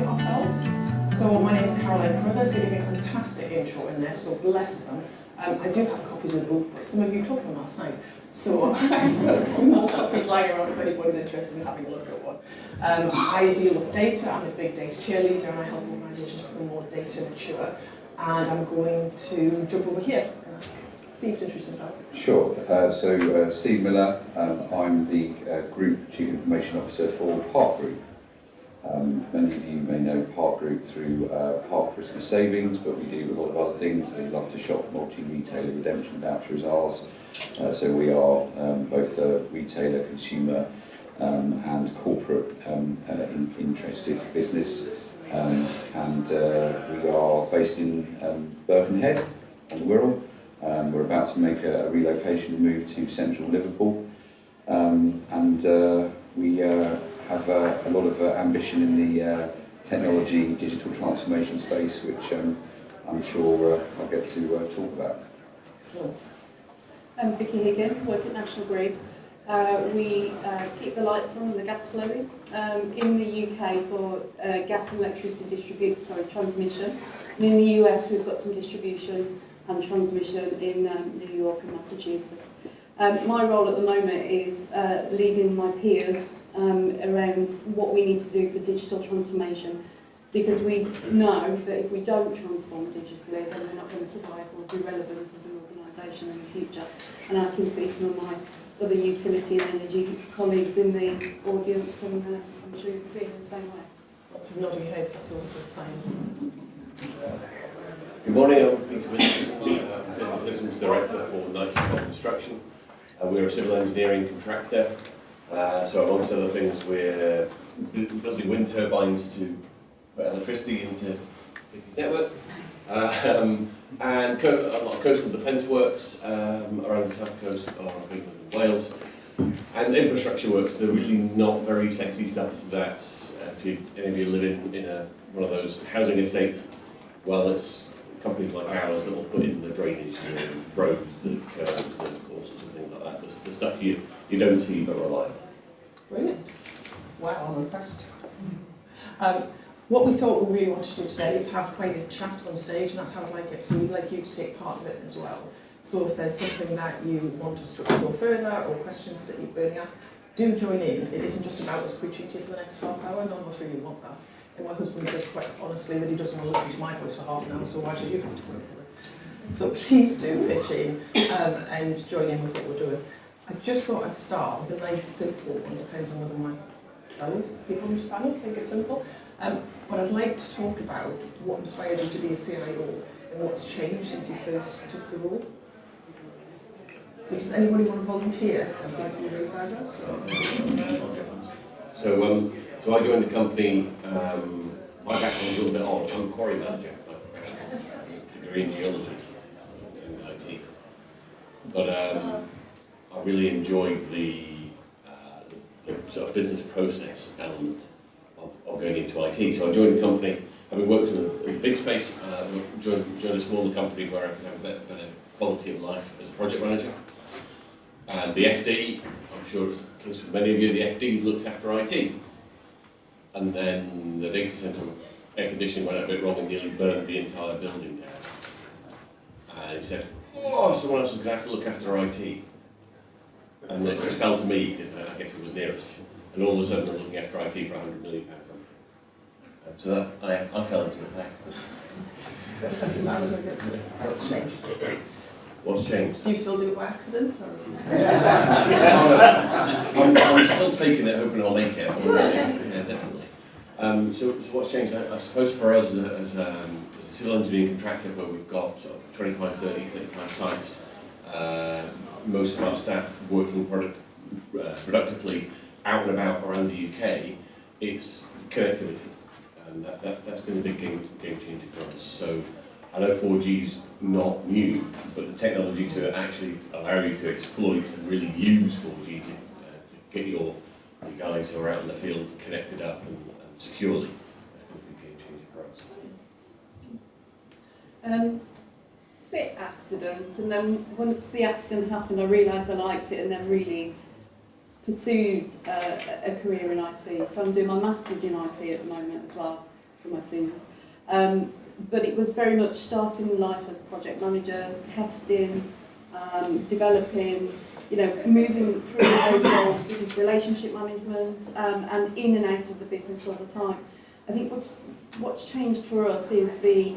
to ourselves. So my name is Carruthers. They gave me a fantastic intro in there, so bless them. I do have copies of the book, but some of you took them last night. So I've got a few more copies lying around if anyone's interested in having a look at one. I deal with data. I'm a big data cheerleader, and I help organisations become more data mature. And I'm going to jump over here and ask Steve to introduce himself. Sure. Steve Miller. I'm the Group Chief Information Officer for Park Group. Many of you may know Park Group through Park Christmas Savings, but we do a lot of other things. They love to shop. Multi-retailer redemption voucher is ours. So we are both a retailer, consumer and corporate interested business. And we are based in Birkenhead on the Wirral. We're about to make a relocation move to central Liverpool. We have a lot of ambition in the technology, digital transformation space, which I'm sure I'll get to talk about. Excellent. I'm Vicky Higgin, work at National Grid. We keep the lights on and the gas flowing in the UK for gas and electricity transmission. And in the US we've got some distribution and transmission in New York and Massachusetts. My role at the moment is leading my peers around what we need to do for digital transformation, because we know that if we don't transform digitally, then we're not going to survive or be relevant as an organisation in the future. And I can see some of my other utility and energy colleagues in the audience, and I'm sure you feel the same way. Lots of nodding heads, that's always a good sign, isn't it? Good morning, I'm Peter Williamson, Business Systems Director for Nightingale Construction. We're a civil engineering contractor, so amongst other things we're building wind turbines to put electricity into the network, and a lot of coastal defence works around the south coast of England and Wales, and infrastructure works. They're really not very sexy stuff that if any of you live in one of those housing estates, well, it's companies like ours that will put in the drainage, the roads, the curbs, all sorts of things like that. The stuff you don't see but rely on. Brilliant. Wow, I'm impressed. What we thought we really wanted to do today is have quite a chat on stage, and that's how I like it. So we'd like you to take part of it as well. So if there's something that you want us to explore further, or questions that you're burning up, do join in. It isn't just about us preaching to you for the next half hour. None of us really want that. And my husband says quite honestly that he doesn't want to listen to my voice for half an hour, so why should you have to put up with it? So please do pitch in and join in with what we're doing. I just thought I'd start with a nice simple one, depends on whether my fellow people on this panel think it's simple. But I'd like to talk about what inspired you to be a CIO and what's changed since you first took the role. So does anybody want to volunteer? Because I'm seeing a few raised eyebrows. So I joined the company, my background's a little bit odd. I'm a quarry manager by profession, degree in geology in IT. But I really enjoyed the sort of business process element of going into IT. So I joined the company, having worked in a big space, joined a smaller company where I could have a better quality of life as a project manager. And the FD, I'm sure it's the case for many of you, the FD looked after IT. And then the data centre air conditioning went a bit wrong and nearly burned the entire building down. And he said, oh, someone else is going to have to look after IT. And it just fell to me, because I guess it was nearest. And all of a sudden I'm looking after IT for a £100 million company. And so that, I fell into it by accident. So it's changed. What's changed? Do you still do it by accident? Or? I'm still faking it, hoping I'll make it. Yeah, definitely. So what's changed? I suppose for us as a civil engineering contractor, where we've got sort of 25, 30, 35 sites, most of our staff working productively out and about around the UK, it's connectivity. And that's been a big game changer for us. So I know 4G's not new, but the technology to actually allow you to exploit and really use 4G to get your guys who are out in the field connected up and securely, I think a big game changer for us. Bit accident, and then once the accident happened, I realised I liked it, and then really pursued a career in IT. So I'm doing my masters in IT at the moment as well. for my sins. But it was very much starting life as project manager, testing, developing, moving through those roles, business relationship management, and in and out of the business all the time. I think what's changed for us is the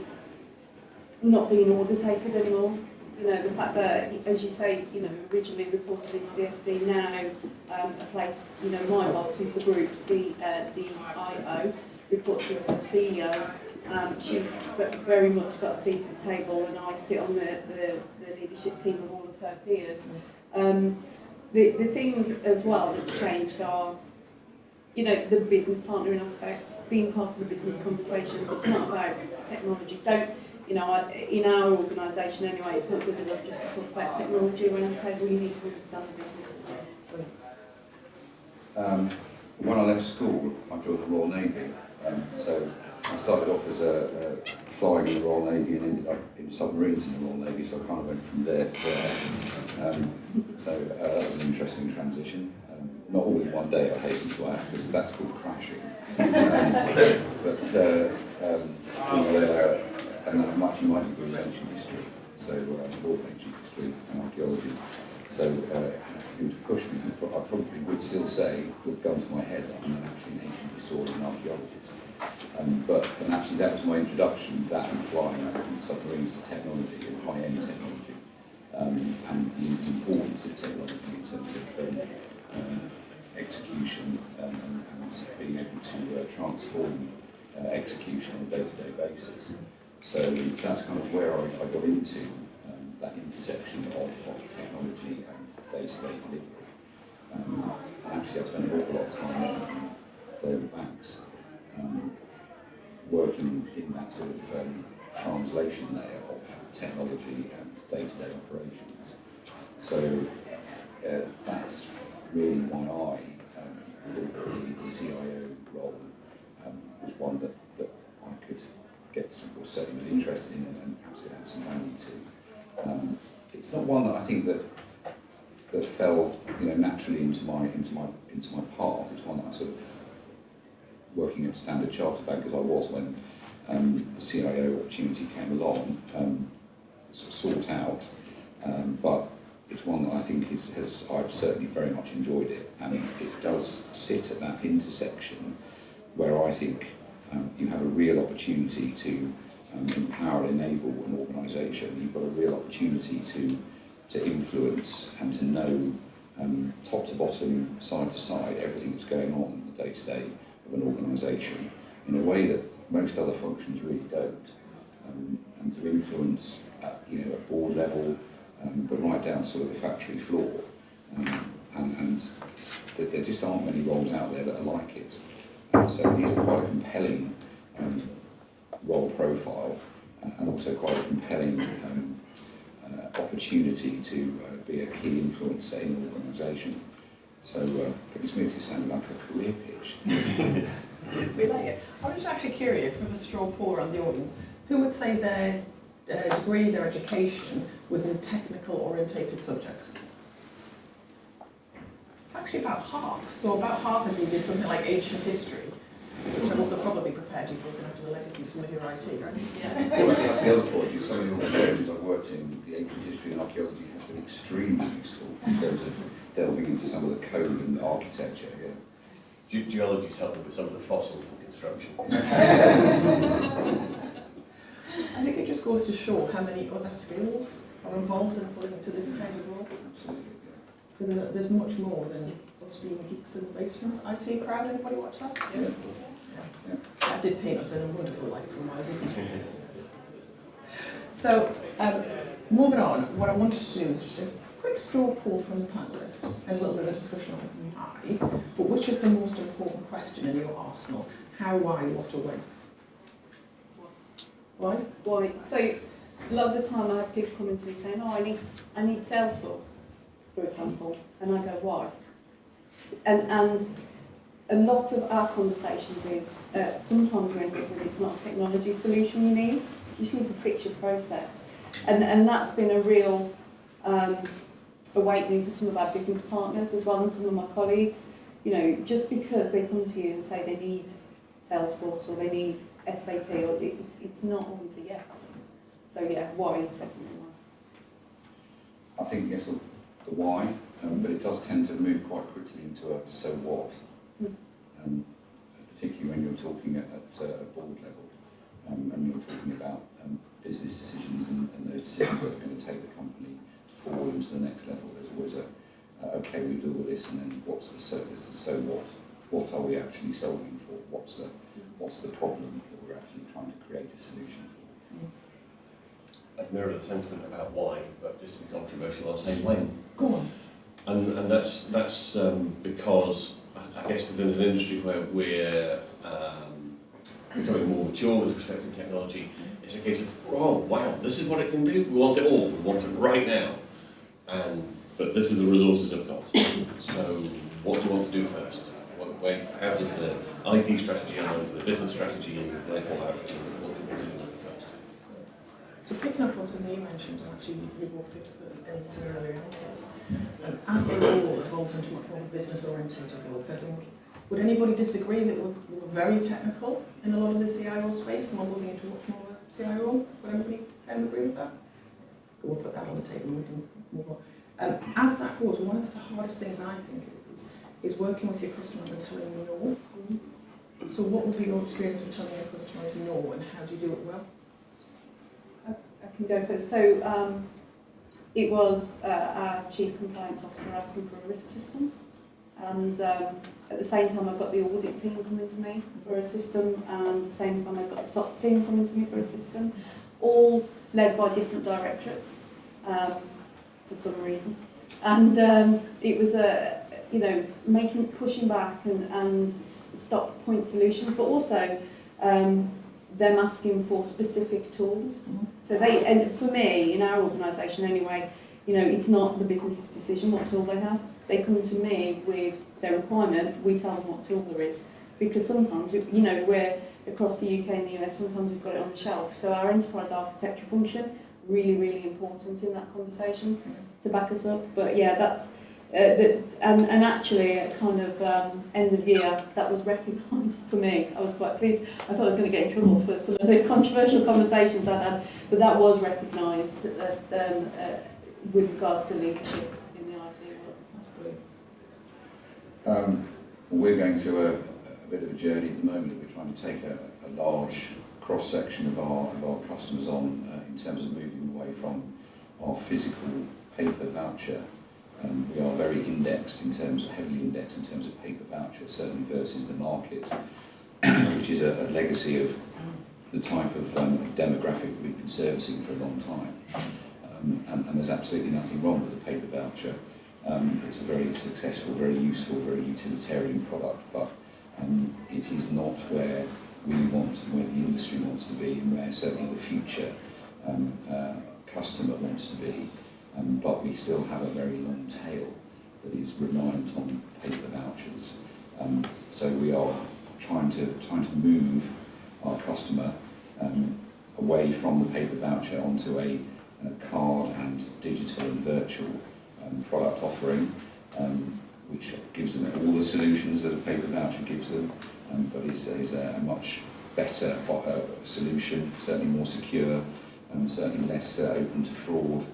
not being order takers anymore. The fact that, as you say, originally reported into the FD, now a place, my boss, who's the group CIO, reports into the CEO. She's very much got a seat at the table, and I sit on the leadership team of all of her peers. The thing as well that's changed are, the business partnering aspect, being part of the business conversations. It's not about technology. In our organisation anyway, it's not good enough just to talk about technology around the table. You need to understand the business as well. When I left school, I joined the Royal Navy. So I started off as a flying in the Royal Navy and ended up in submarines in the Royal Navy, so I kind of went from there to there. So that was an interesting transition. Not all in one day, I hasten to add, because that's called crashing. And I'm actually my degree in ancient history, so all ancient history and archaeology. So if you were to push me, I probably would still say, with gun to my head, that I'm actually an ancient historian and archaeologist. And actually that was my introduction, that and flying submarines, to technology and high-end technology, and the importance of technology in terms of execution and being able to transform execution on a day-to-day basis. So that's kind of where I got into that intersection of technology and day-to-day delivery. Actually, I spent an awful lot of time in global banks, working in that sort of translation layer of technology and day-to-day operations. So that's really why I thought the CIO role was one that I could get some, or certainly was interested in, and perhaps could add some value to. It's not one that I think that fell naturally into my path. It's one that I sort of, working at Standard Chartered Bank as I was when the CIO opportunity came along, sort of sought out, but it's one that I think I've certainly very much enjoyed it, and it does sit at that intersection where I think you have a real opportunity to empower and enable an organisation. You've got a real opportunity to influence and to know top to bottom, side to side, everything that's going on in the day-to-day of an organisation in a way that most other functions really don't. And to influence at board level, but right down to sort of the factory floor. And there just aren't many roles out there that are like it. So it is quite a compelling role profile, and also quite a compelling opportunity to be a key influencer in an organisation. So it's makes it sound like a career pitch. We like it. I'm just actually curious, with a straw poll around the audience, who would say their degree, their education was in technical orientated subjects? It's actually about half. So about half of you did something like ancient history, which I'm also probably prepared you for looking after the legacy of some of your IT, right? Yeah. Well, that's the other point. Some of the organisations I've worked in, the ancient history and archaeology has been extremely useful in terms of delving into some of the code and architecture. Yeah. Geology's helping with some of the fossils and construction. I think it just goes to show how many other skills are involved in pulling to this kind of role. Absolutely. So there's much more than us being geeks in the basement. IT crowd, anybody watch that? Yeah. Yeah. That did paint us in a wonderful light for a while, didn't it? So, moving on, what I wanted to do is just a quick straw poll from the panellists and a little bit of a discussion on why, but which is the most important question in your arsenal? How, why, what, or when? Why? Why? So, a lot of the time I have people coming to me saying, I need Salesforce, for example, and I go, why? And a lot of our conversations is, sometimes we end up with it's not a technology solution you need, you just need to fix your process. And that's been a real awakening for some of our business partners as well, and some of my colleagues. Just because they come to you and say they need Salesforce or they need SAP, or it's not always a yes. So yeah, why is definitely one. I think yes, the why, but it does tend to move quite quickly into a so what, particularly when you're talking at a board level, and you're talking about business decisions and those decisions that are going to take the company forward into the next level. There's always okay, we do all this, and then what's the so what? What are we actually solving for? What's the problem that we're actually trying to create a solution for? I'd mirror the sentiment about why, but just to be controversial, I'll say when. Go on. And that's because I guess within an industry where we're becoming more mature with respect to technology, it's a case of, oh wow, this is what it can do. We want it all. We want it right now. But this is the resources I've got. So what do you want to do first? How does the IT strategy align to the business strategy, and therefore what do you want to do first? So picking up on something you mentioned, and actually you both picked up in some earlier answers, as the role evolves into much more of a business-orientated roles, I think, would anybody disagree that we're very technical in a lot of the CIO space, and we're moving into much more of a CIO role? Would anybody kind of agree with that? We'll put that on the table and we can move on. As that goes, one of the hardest things I think is working with your customers and telling them no. So what would be your experience of telling your customers no, and how do you do it well? I can go first. So it was our Chief Compliance Officer asking for a risk system, and at the same time I've got the audit team coming to me for a system, and at the same time I've got the SOX team coming to me for a system, all led by different directorates for some reason. And it was pushing back and stop point solutions, but also them asking for specific tools. So and for me, in our organisation anyway, it's not the business's decision what tool they have. They come to me with their requirement, we tell them what tool there is. Because sometimes, we're across the UK and the US, sometimes we've got it on the shelf. So our enterprise architecture function, really, really important in that conversation to back us up. But yeah, that's, and actually at kind of end of year, that was recognised for me. I was quite pleased. I thought I was going to get in trouble for some of the controversial conversations I'd had, but that was recognised with regards to leadership in the IT world. That's brilliant. We're going through a bit of a journey at the moment. We're trying to take a large cross-section of our customers on in terms of moving away from our physical paper voucher. We are very heavily indexed in terms of paper voucher, certainly versus the market, which is a legacy of the type of demographic we've been servicing for a long time. And there's absolutely nothing wrong with the paper voucher. It's a very successful, very useful, very utilitarian product, but it is not where we want, where the industry wants to be, and where certainly the future customer wants to be. But we still have a very long tail that is reliant on paper vouchers. So we are trying to move our customer away from the paper voucher onto a card and digital and virtual product offering, which gives them all the solutions that a paper voucher gives them, but is a much better solution, certainly more secure, certainly less open to fraud,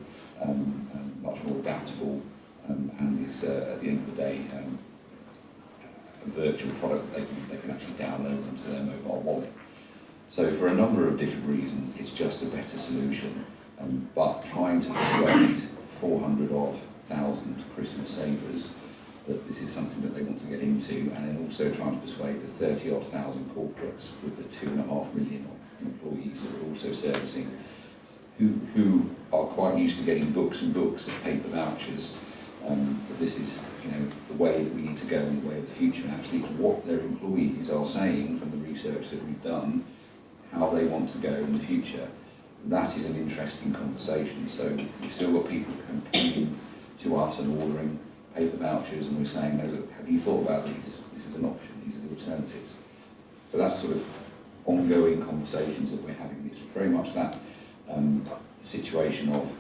much more adaptable, and is at the end of the day a virtual product they can actually download onto their mobile wallet. So for a number of different reasons, it's just a better solution. But trying to persuade 400,000 Christmas savers that this is something that they want to get into, and then also trying to persuade the 30,000 corporates with the 2.5 million employees that we're also servicing, who are quite used to getting books and books of paper vouchers, that this is the way that we need to go and the way of the future, and actually it's what their employees are saying from the research that we've done, how they want to go in the future. That is an interesting conversation. So we've still got people coming to us and ordering paper vouchers, and we're saying, no, look, have you thought about these? This is an option, these are the alternatives. So that's sort of ongoing conversations that we're having. It's very much that situation of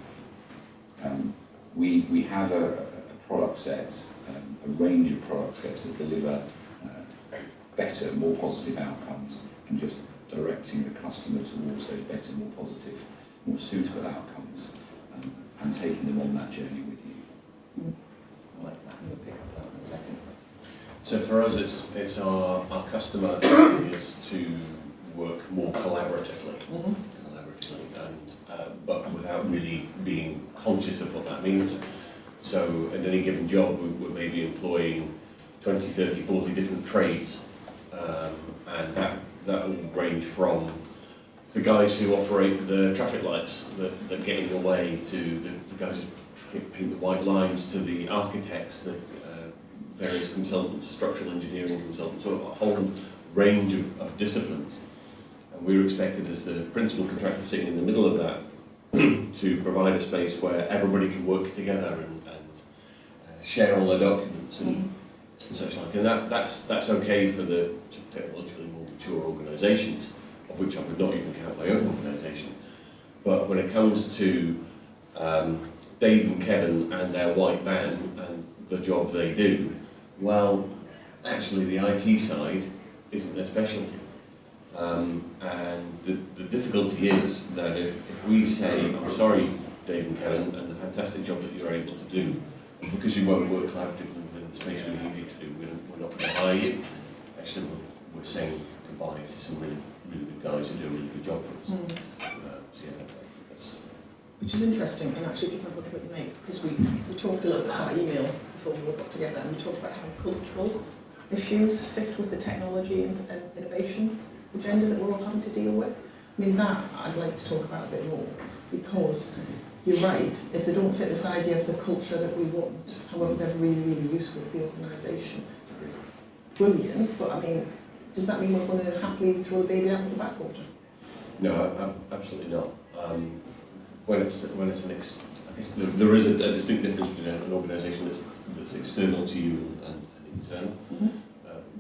we have a product set, a range of product sets that deliver better, more positive outcomes, and just directing the customer towards those better, more positive, more suitable outcomes, and taking them on that journey with you. I like that, and we'll pick up that in a second. So for us, it's our customer is to work more collaboratively, and but without really being conscious of what that means. So at any given job, we're maybe employing 20, 30, 40 different trades, and that will range from the guys who operate the traffic lights that get in your way, to the guys who paint the white lines, to the architects, the various consultants, structural engineering consultants, sort of a whole range of disciplines. And we're expected as the principal contractor sitting in the middle of that to provide a space where everybody can work together and share all their documents and such like. And that's okay for the technologically more mature organisations, of which I would not even count my own organisation. But when it comes to Dave and Kevin and their white van and the job they do, well, actually the IT side isn't their specialty. And the difficulty is that if we say, I'm sorry, Dave and Kevin, and the fantastic job that you're able to do, because you won't work collaboratively within the space we need you to do, we're not going to hire you. Actually, we're saying goodbye to some really, really good guys who do a really good job for us. So yeah, that's... Which is interesting, and actually picking up on what you make, because we talked a little bit about email before we all got together, and we talked about how cultural issues fit with the technology and innovation agenda that we're all having to deal with. I mean, that I'd like to talk about a bit more, because you're right, if they don't fit this idea of the culture that we want, however they're really, really useful to the organisation, it's brilliant, but I mean, does that mean we're going to happily throw the baby out with the bathwater? No, absolutely not. When it's I guess there is a distinct difference between an organisation that's external to you and internal.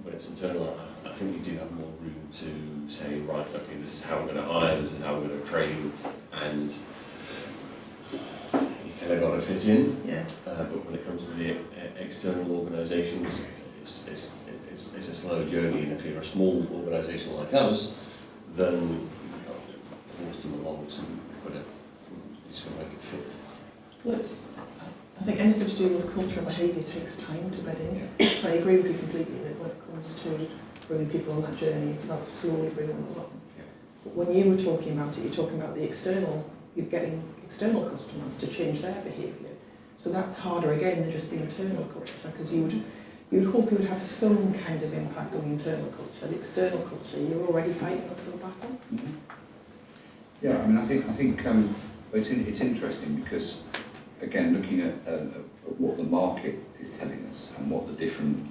When it's internal, I think you do have more room to say, right, okay, this is how we're going to hire, this is how we're going to train, and you kind of got to fit in. Yeah. But when it comes to the external organisations, it's a slow journey, and if you're a small organisation like us, then you can't force them along, so you've got to just got to make it fit. Well, I think anything to do with culture and behaviour takes time to bed in. So I agree with you completely that when it comes to bringing people on that journey, it's about slowly bringing them along. But when you were talking about it, you're talking about the external, you're getting external customers to change their behaviour. So that's harder again than just the internal culture, because you would hope you would have some kind of impact on the internal culture. The external culture, you're already fighting an uphill battle. Yeah, I mean, I think it's interesting because, again, looking at what the market is telling us and what the different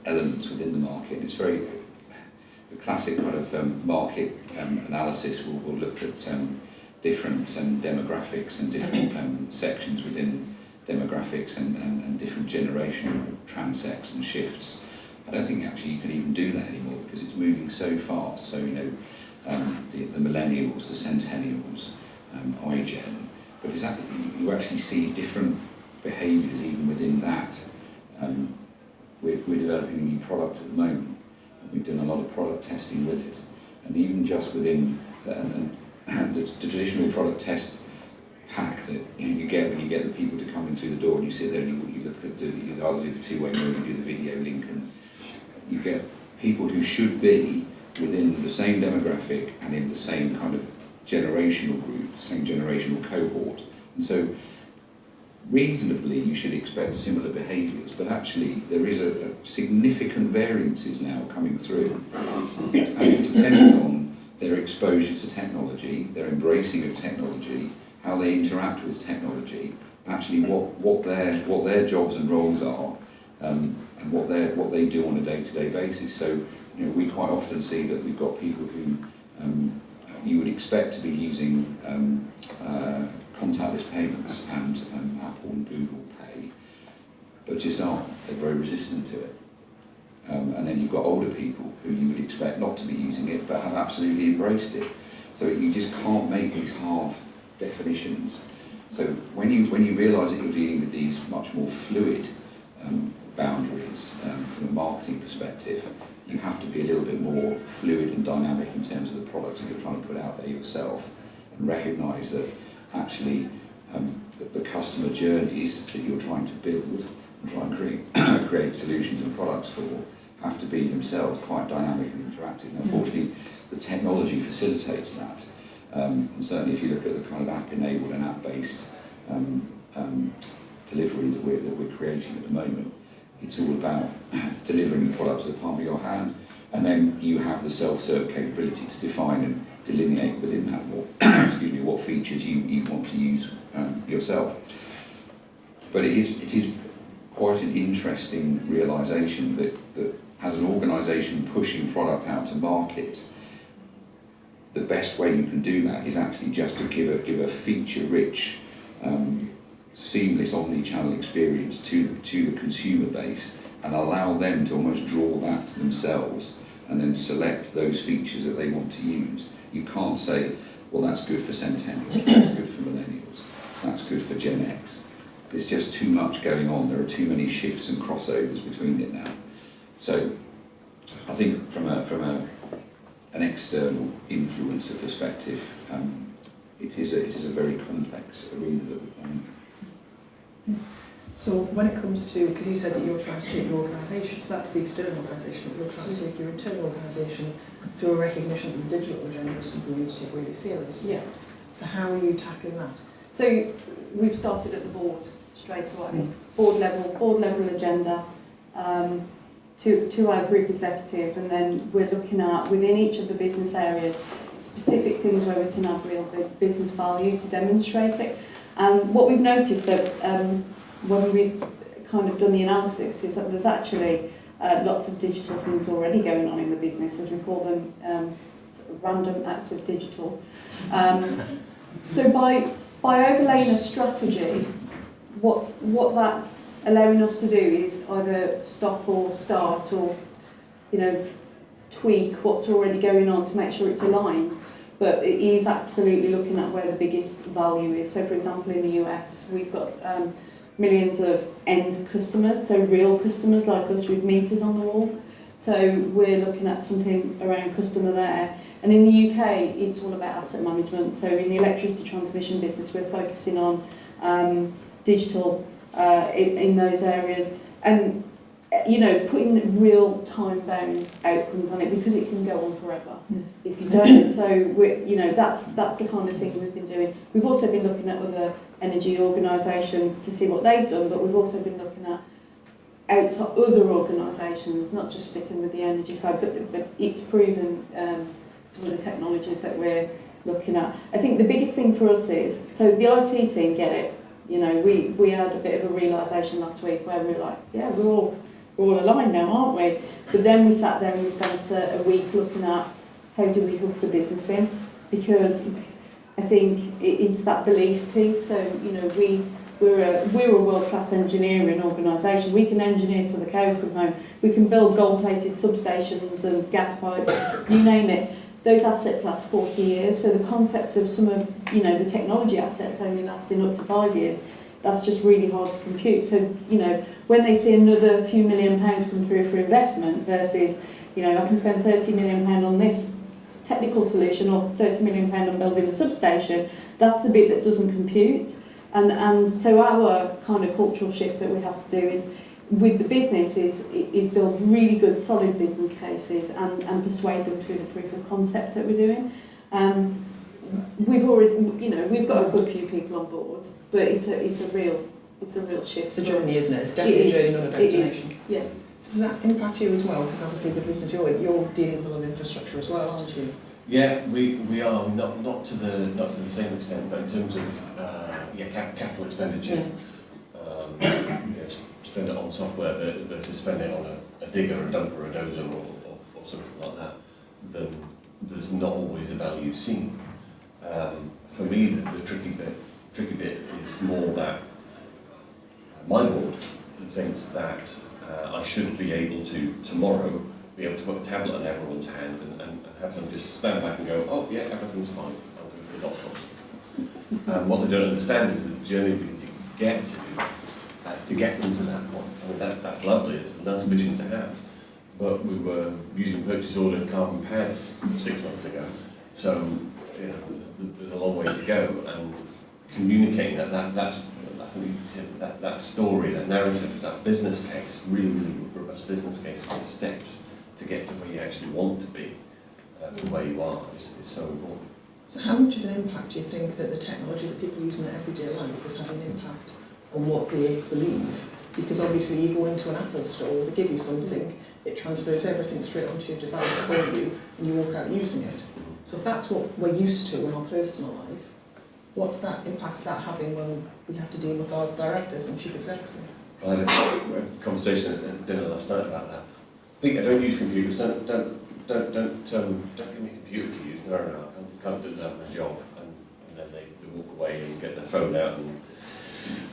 elements within the market, it's very, the classic kind of market analysis will look at different demographics and different sections within demographics and different generational transects and shifts. I don't think actually you can even do that anymore because it's moving so fast. So, you know, the millennials, the centennials, iGen, but exactly, you actually see different behaviours even within that. We're developing a new product at the moment, and we've done a lot of product testing with it, and even just within the traditional product test pack that you get when you get the people to come into the door and you sit there and you look at you either do the two-way mirror, you do the video link, and you get people who should be within the same demographic and in the same kind of generational group, same generational cohort. And so reasonably you should expect similar behaviours, but actually there is a significant variances now coming through. And it depends on their exposure to technology, their embracing of technology, how they interact with technology, actually what their jobs and roles are, and what they do on a day-to-day basis. So, you know, we quite often see that we've got people who you would expect to be using contactless payments and Apple and Google Pay, but just aren't. They're very resistant to it. And then you've got older people who you would expect not to be using it, but have absolutely embraced it. So you just can't make these hard definitions. So when you realise that you're dealing with these much more fluid boundaries from a marketing perspective, you have to be a little bit more fluid and dynamic in terms of the products that you're trying to put out there yourself, and recognise that actually the customer journeys that you're trying to build and try and create solutions and products for have to be themselves quite dynamic and interactive. Now, fortunately, the technology facilitates that, and certainly if you look at the kind of app-enabled and app-based delivery that we're creating at the moment, it's all about delivering the product to the palm of your hand, and then you have the self-serve capability to define and delineate within that what features you want to use yourself. But it is quite an interesting realisation that as an organisation pushing product out to market, the best way you can do that is actually just to give a feature-rich, seamless omni-channel experience to the consumer base, and allow them to almost draw that to themselves and then select those features that they want to use. You can't say, well, that's good for centennials, that's good for millennials, that's good for Gen X. There's just too much going on. There are too many shifts and crossovers between it now. So I think from an external influencer perspective, it is a very complex arena that we're playing. So when it comes to, because you said that you're trying to take your organisation, so that's the external organisation, but you're trying to take your internal organisation through a recognition that the digital agenda is something you need to take really seriously. Yeah. So how are you tackling that? So we've started at the board straight away. Board level agenda to our group executive, and then we're looking at within each of the business areas specific things where we can have real business value to demonstrate it. And what we've noticed that when we've kind of done the analysis is that there's actually lots of digital things already going on in the business, as we call them, random acts of digital. So by overlaying a strategy, what that's allowing us to do is either stop or start, or tweak what's already going on to make sure it's aligned. But it is absolutely looking at where the biggest value is. So, for example, in the US, we've got millions of end customers, so real customers like us with meters on the wall. So we're looking at something around customer there. And in the UK, it's all about asset management. So in the electricity transmission business, we're focusing on digital in those areas, and putting real time-bound outcomes on it, because it can go on forever if you don't. So that's the kind of thing we've been doing. We've also been looking at other energy organisations to see what they've done, but we've also been looking at outside other organisations, not just sticking with the energy side, but it's proven some of the technologies that we're looking at. I think the biggest thing for us is, so the IT team get it. We had a bit of a realisation last week where we were like, yeah, we're all aligned now, aren't we? But then we sat there and we spent a week looking at how do we hook the business in, because I think it's that belief piece. So we're a world-class engineering organisation. We can engineer till the cows come home. We can build gold-plated substations and gas pipes, you name it. Those assets last 40 years. So the concept of some of the technology assets only lasting up to 5 years, that's just really hard to compute. So when they see another few £1 million come through for investment versus I can spend £30 million on this technical solution or £30 million on building a substation, that's the bit that doesn't compute. And so our kind of cultural shift that we have to do is, with the business, is build really good solid business cases and persuade them through the proof of concepts that we're doing. We've already, we've got a good few people on board, but it's a real shift. It's a journey, isn't it? It's definitely a journey, not a destination. Yeah. So does that impact you as well? Because obviously the business you're dealing with a lot of infrastructure as well, aren't you? Yeah, we are not to the same extent, but in terms of capital expenditure, spend it on software versus spend it on a digger, a dumper, a dozer, or something like that, then there's not always the value seen. For me, the tricky bit is more that my board thinks that I should be able to tomorrow be able to put a tablet in everyone's hand and have them just stand back and go, oh yeah, everything's fine, I'll go to the doctors. What they don't understand is the journey we need to get them to that point. mean, that's lovely, it's a nice mission to have. But we were using purchase order carbon pads 6 months ago, so you know, there's a long way to go, and communicating that story, that narrative, that business case, really robust business case, and steps to get to where you actually want to be from where you are is so important. So how much of an impact do you think that the technology that people use in their everyday life is having an impact on what they believe? Because obviously you go into an Apple store, they give you something, it transfers everything straight onto your device for you, and you walk out using it. So if that's what we're used to in our personal life, what's that impact is that having when we have to deal with our directors and chief execs? I had a conversation at dinner last night about that. I don't use computers. Don't give me a computer to use. No, I can't do that my job. And then they walk away and get their phone out and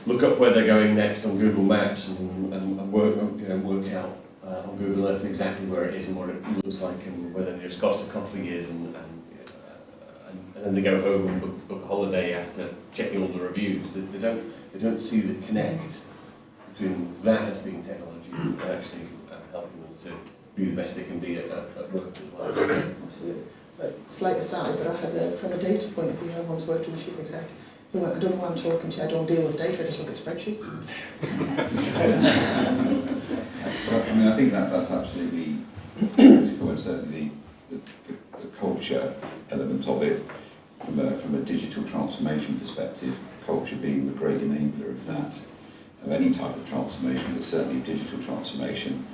look up where they're going next on Google Maps and work out on Google Earth exactly where it is and what it looks like and where the nearest Costa coffee is and then they go home and book a holiday after checking all the reviews. They don't see the connect between that as being technology and actually helping them to be the best they can be at work as well. Absolutely. But slight aside, but I had from a data point of view, I once worked with a chief exec who went, I don't know why I'm talking to you, I don't deal with data, I just look at spreadsheets. But, I mean, I think that's absolutely critical, and certainly the culture element of it, from a digital transformation perspective, culture being the great enabler of that, of any type of transformation, but certainly digital transformation.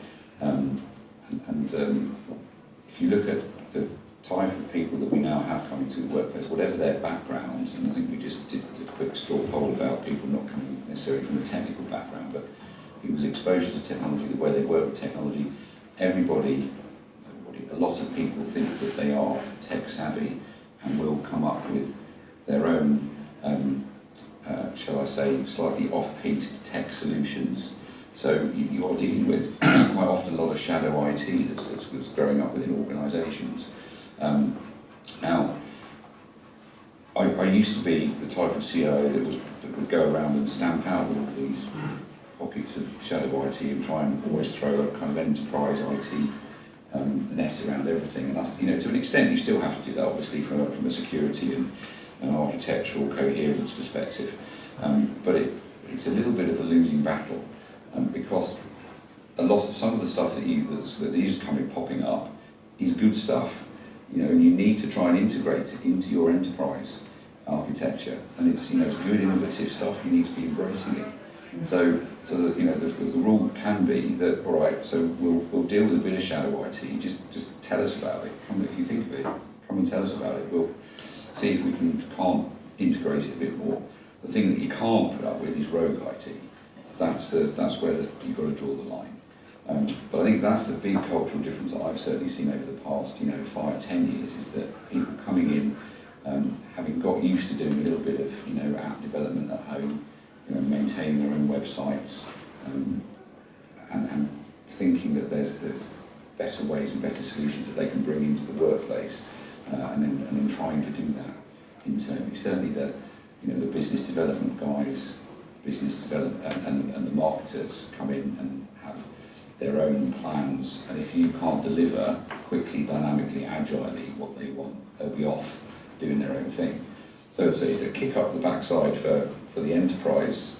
If you look at the type of people that we now have coming to the workplace, whatever their backgrounds, and I think we just did a quick straw poll about people not coming necessarily from a technical background, but people's exposure to technology, the way they work with technology, everybody, a lot of people think that they are tech savvy and will come up with their own, shall I say, slightly off-piste tech solutions. So you are dealing with quite often a lot of shadow IT that's growing up within organisations. Now, I used to be the type of CIO that would go around and stamp out all of these pockets of shadow IT and try and always throw a kind of enterprise IT net around everything. And that's, to an extent you still have to do that, obviously, from a security and an architectural coherence perspective. But it's a little bit of a losing battle. Because some of the stuff that is popping up is good stuff, and you need to try and integrate it into your enterprise architecture, and it's good innovative stuff. You need to be embracing it. So that the rule can be that, all right, so we'll deal with a bit of shadow IT. Just tell us about it. If you think of it, come and tell us about it. We'll see if we can't integrate it a bit more. The thing that you can't put up with is rogue IT. That's where you've got to draw the line. But I think that's the big cultural difference that I've certainly seen over the past 5-10 years, is that people coming in, having got used to doing a little bit of app development at home, maintaining their own websites, and thinking that there's better ways and better solutions that they can bring into the workplace, and then trying to do that internally. Certainly the business development guys, business development and the marketers come in and have their own plans, and if you can't deliver quickly, dynamically, agilely what they want, they'll be off doing their own thing. So it's a kick up the backside for the enterprise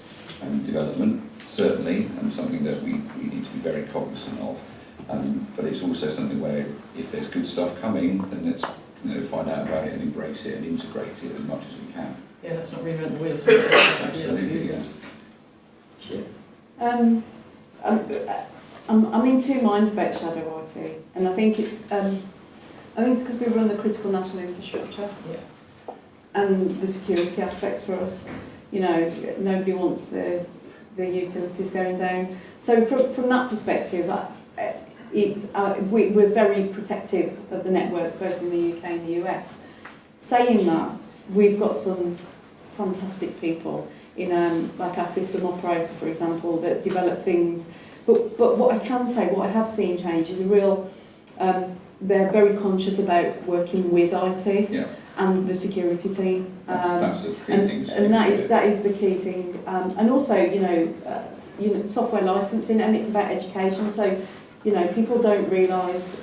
development, certainly, and something that we need to be very cognizant of. But it's also something where if there's good stuff coming, then let's find out about it and embrace it and integrate it as much as we can. Yeah, let's not reinvent the wheel. Absolutely, yeah. I'm in two minds about shadow IT, and I think it's because we run the critical national infrastructure, and the security aspects for us. Nobody wants the utilities going down. So from that perspective, we're very protective of the networks, both in the UK and the US. Saying that, we've got some fantastic people in like our system operator, for example, that develop things. But what I can say, what I have seen change is a real, they're very conscious about working with IT. Yeah. and the security team. That's the key thing. And that is the key thing. And also, software licensing, and it's about education. So, people don't realise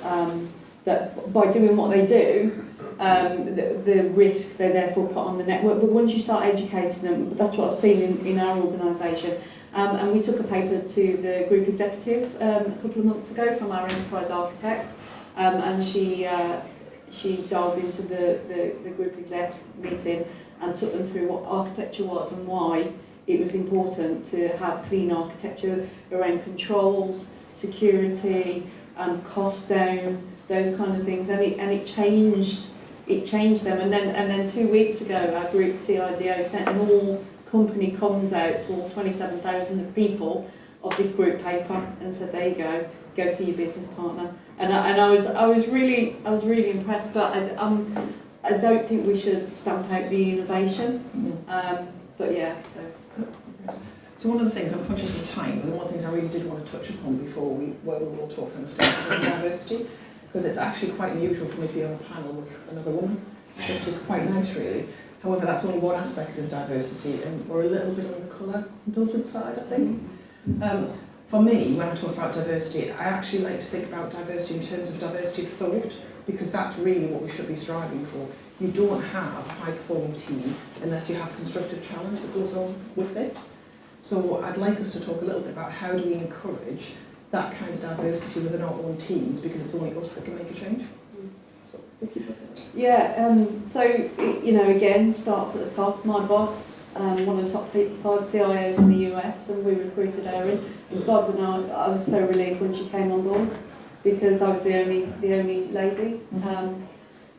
that by doing what they do, the risk they therefore put on the network. But once you start educating them, that's what I've seen in our organisation. And we took a paper to the group executive a couple of months ago from our enterprise architect, and she dived into the group exec meeting and took them through what architecture was and why it was important to have clean architecture around controls, security, and cost down, those kind of things, and it changed them. And then 2 weeks ago, our group CIO sent an all company comms out to all 27,000 people of this group paper and said, there you go see your business partner. And I was really impressed, but I don't think we should stamp out the innovation. But yeah, So one of the things, I'm conscious of time, but one of the things I really did want to touch upon before we were all talking on the stage was diversity, because it's actually quite unusual for me to be on a panel with another woman, which is quite nice really. However, that's only one aspect of diversity, and we're a little bit on the colour indulgent side, I think. For me, when I talk about diversity, I actually like to think about diversity in terms of diversity of thought, because that's really what we should be striving for. You don't have a high-performing team unless you have constructive challenge that goes on with it. So I'd like us to talk a little bit about how do we encourage that kind of diversity within our own teams, because it's only us that can make a change. So, Vicky, do you want to? Yeah, so, again, starts at the top. My boss, one of the top 5 CIOs in the US, and we recruited her in. And God would know, I was so relieved when she came on board, because I was the only lady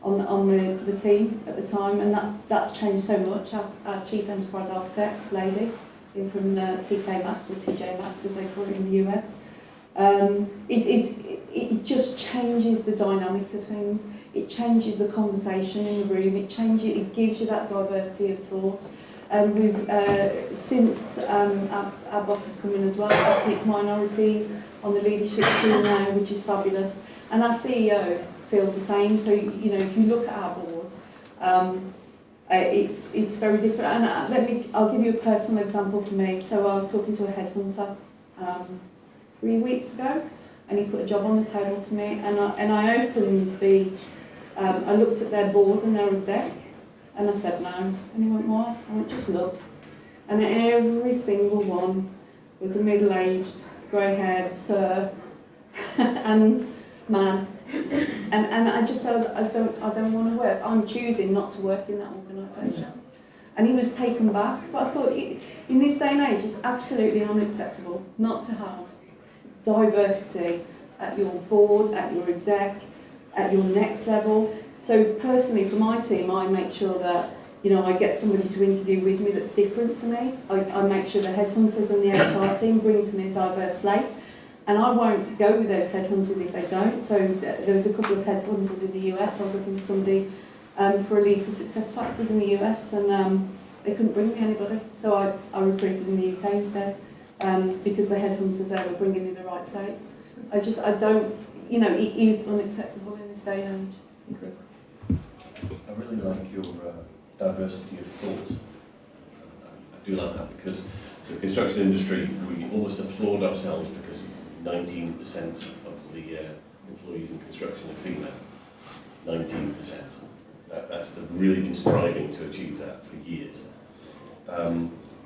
on the team at the time, and that's changed so much. Our chief enterprise architect, lady, in from the TK Maxx, or TJ Maxx as they call it in the US. It just changes the dynamic of things. It changes the conversation in the room. It gives you that diversity of thought. We've since our boss has come in as well, ethnic minorities on the leadership team now, which is fabulous. And our CEO feels the same. So if you look at our board, it's very different. And I'll give you a personal example for me. So I was talking to a headhunter 3 weeks ago, and he put a job on the table to me, and I opened I looked at their board and their exec, and I said no, and he went, why? I went, just look. And every single one was a middle-aged, grey-haired sir and man, and I just said, I don't want to work. I'm choosing not to work in that organisation. And he was taken back, but I thought, in this day and age, it's absolutely unacceptable not to have diversity at your board, at your exec, at your next level. So personally, for my team, I make sure that I get somebody to interview with me that's different to me. I make sure the headhunters and the HR team bring to me a diverse slate, and I won't go with those headhunters if they don't. So there was a couple of headhunters in the US. I was looking for somebody for a lead for success factors in the US, and they couldn't bring me anybody. So I recruited in the UK instead. Because the headhunters there were bringing me the right slates. I don't, it is unacceptable in this day and age. I really like your diversity of thought. I do like that, because the construction industry, we almost applaud ourselves because 19% of the employees in construction are female. 19%. That's really been striving to achieve that for years.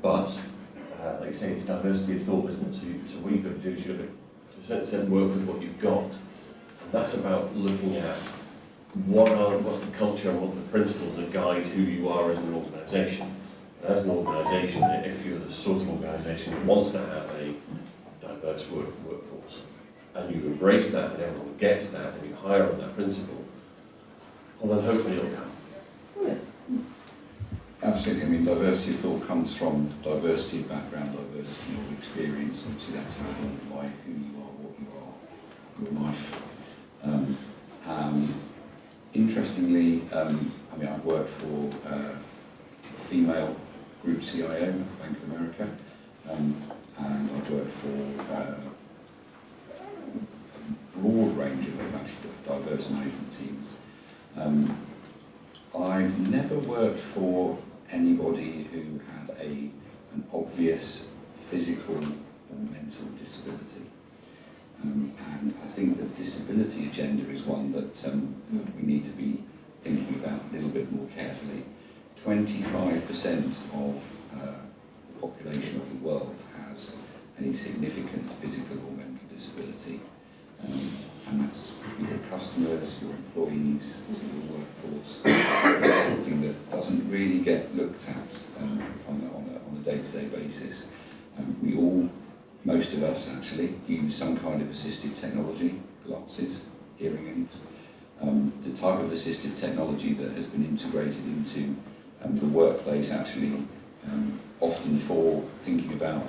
But like you say, it's diversity of thought, isn't it? So what you've got to do is you've got to a certain extent work with what you've got. And that's about looking at what's the culture and what the principles that guide who you are as an organisation. And as an organisation, if you're the sort of organisation that wants to have a diverse workforce, and you embrace that and everyone gets that and you hire on that principle, well then hopefully it'll come. Absolutely. I mean, diversity of thought comes from diversity of background, diversity of experience. Obviously, that's informed by who you are, what you are, your life. Interestingly, I've worked for a female group CIO at Bank of America, and I've worked for a broad range of actually diverse management teams. I I've never worked for anybody who had an obvious physical or mental disability. And I think the disability agenda is one that we need to be thinking about a little bit more carefully. 25% of the population of the world has a significant physical or mental disability. And that's your customers, your employees, your workforce. It's something that doesn't really get looked at on a day-to-day basis. We all, most of us actually, use some kind of assistive technology, glasses, hearing aids. The type of assistive technology that has been integrated into the workplace actually often for thinking about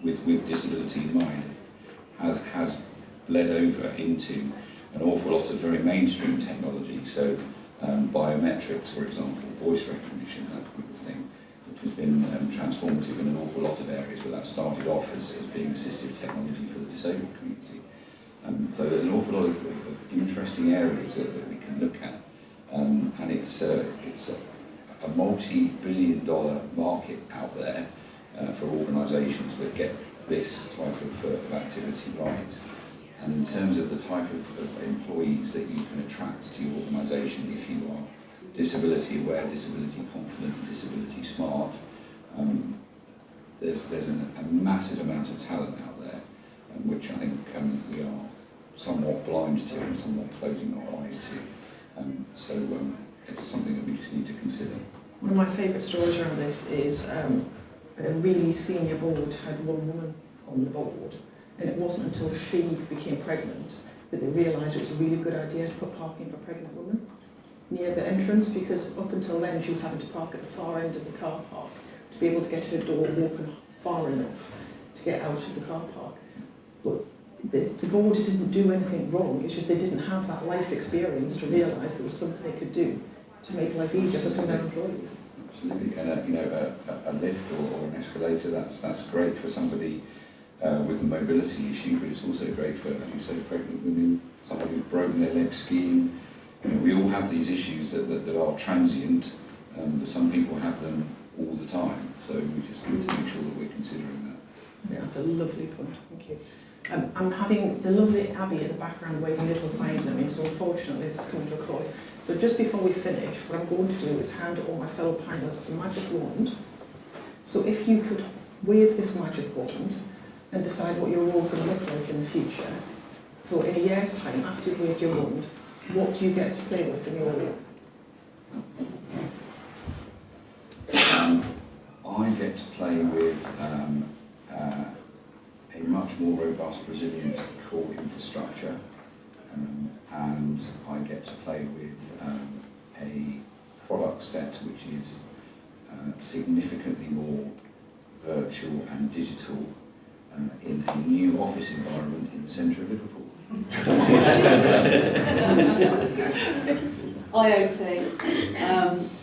with disability in mind has bled over into an awful lot of very mainstream technology. So biometrics, for example, voice recognition, that type of thing, which has been transformative in an awful lot of areas, but that started off as being assistive technology for the disabled community. So there's an awful lot of interesting areas that we can look at, and it's a multi-billion-dollar market out there for organisations that get this type of activity right. And in terms of the type of employees that you can attract to your organisation, if you are disability aware, disability confident, disability smart, there's a massive amount of talent out there, which I think we are somewhat blind to and somewhat closing our eyes to. So it's something that we just need to consider. One of my favourite stories around this is a really senior board had one woman on the board, and it wasn't until she became pregnant that they realised it was a really good idea to put parking for pregnant women near the entrance, because up until then she was having to park at the far end of the car park to be able to get her door open far enough to get out of the car park. But the board didn't do anything wrong, it's just they didn't have that life experience to realise there was something they could do to make life easier for some of their employees. Absolutely, and a lift or an escalator, that's great for somebody with a mobility issue, but it's also great for, as you say, pregnant women, somebody who's broken their leg skiing. We all have these issues that are transient, but some people have them all the time, so we just need to make sure that we're considering that. Yeah, that's a lovely point, thank you. I'm having the lovely Abby at the background waving little signs at me, so unfortunately this is coming to a close. So just before we finish, what I'm going to do is hand all my fellow panellists a magic wand. So if you could wave this magic wand and decide what your role's going to look like in the future. So in a year's time, after you've waved your wand, what do you get to play with in your role? I get to play with a much more robust, resilient core infrastructure, and I get to play with a product set which is significantly more virtual and digital in a new office environment in the centre of Liverpool. IoT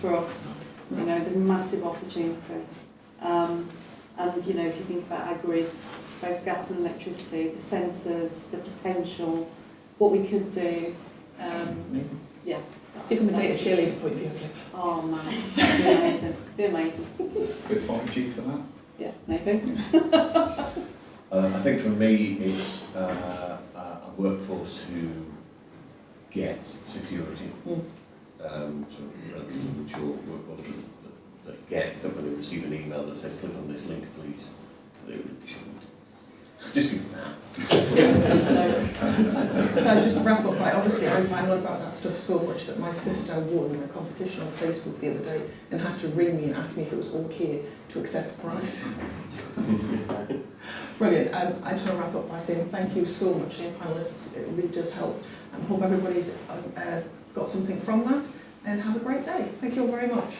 for us, the massive opportunity. And if you think about our grids, both gas and electricity, the sensors, the potential, what we could do. It's amazing. Yeah. See, from a data cheerleader point of view, it's like, oh man, it'd be amazing. It'd be amazing. Bit 5G for that? Yeah, maybe. I think for me it's a workforce who get security, sort of relatively mature workforce that get that when they receive an email that says click on this link please, so they really shouldn't. Just give them that. So just to wrap up, obviously I find out about that stuff so much that my sister won a competition on Facebook the other day and had to ring me and ask me if it was okay to accept the prize. Brilliant. I just want to wrap up by saying thank you so much to the panellists. It really does help. I hope everybody's got something from that, and have a great day. Thank you all very much.